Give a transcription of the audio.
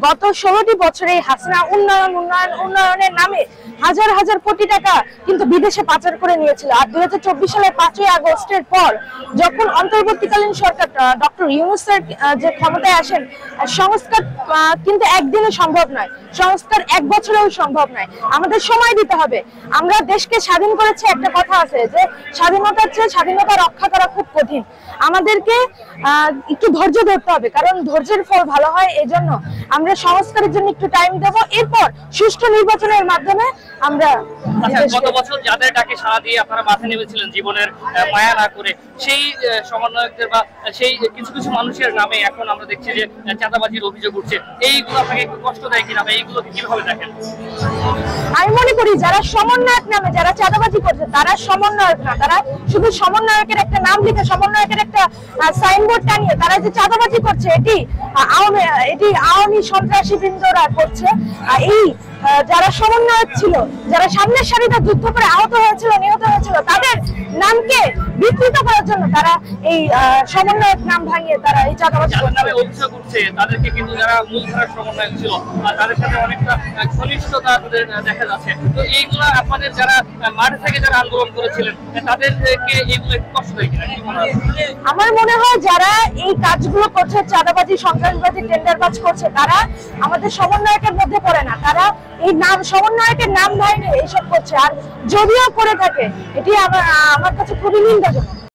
গত 16টি বছরে হাসিনা উন্নয়নের নামে হাজার হাজার কোটি টাকা কিন্তু বিদেশে পাচার করে নিয়েছিল। আর 2024 সালের 5ই আগস্টের পর যখন অন্তর্বর্তীকালীন সরকার ডক্টর ইউনূসের যে ক্ষমতায় আসেন, সংস্কার কিন্তু একদিনে সম্ভব নয়, সংস্কার 1 বছরেও সম্ভব নয়, আমাদের সময় দিতে হবে। আমরা দেশকে স্বাধীন করেছি, একটা কথা আছে যে স্বাধীনতার চেয়ে স্বাধীনতা রক্ষা করা খুব কঠিন। আমাদেরকে একটু ধৈর্য ধরতে হবে, কারণ ধৈর্যের ফল ভালো হয়। এই জন্য আমরা সংস্কারের জন্য একটু টাইম দেব, এরপর সুষ্ঠু নির্বাচনের মাধ্যমে আমরা গত বছর যাদের ডাকে সাড়া দিয়ে আপনারা মাঠে নেমেছিলেন জীবনের মায়া না করে, সেই সমন্বয়কদের বা সেই কিছু কিছু মানুষের নামে এখন আমরা দেখছি যে চাঁদাবাজির অভিযোগ উঠছে, এইগুলো আপনাকে একটু কষ্ট দেয় কিনা বা এইগুলোকে কিভাবে দেখেন? আমি মনে করি যারা সমন্বয়ক নামে যারা চাঁদাবাজি করছে তারা সমন্বয়ক না, তারা শুধু সমন্বয়কের একটা নাম লিখে, সমন্বয়কের একটা সাইনবোর্ড টানিয়ে তারা যে চাঁদাবাজি করছে, এটি আওয়ামী সন্ত্রাসী বৃন্দরা করছে। এই যারা সমন্বয়ক ছিল, যারা সামনের সারিতে যুদ্ধ করে আহত হয়েছিল, নিহত হয়েছিল, তাদের নামকে বিকৃত করার জন্য তারা এই সমন্বয়ক নাম ভাঙিয়ে তারা এই চাঁদাবাজি নামে অভিযোগ উঠছে। তাদেরকে কিন্তু যারা মূলধারার সমন্বয়ক ছিল তাদের সাথে অনেকটা ঘনিষ্ঠতা দেখা যাচ্ছে। তো এইগুলো আপনাদের যারা মাঠে থেকে যারা আন্দোলন করেছিলেন তাদেরকে এইগুলো একটু কষ্ট দেয় কিনা? আমার মনে হয় যারা এই কাজগুলো করছে, চাঁদাবাজি, সন্ত্রাসবাজি, টেন্ডারবাজ করছে, তারা আমাদের সমন্বয়কের মধ্যে পড়ে না। তারা এই নাম সমন্বয়কের নাম ভাঙিয়ে এইসব করছে, আর যদিও করে থাকে এটি আমার কাছে খুবই নিন্দাজনক।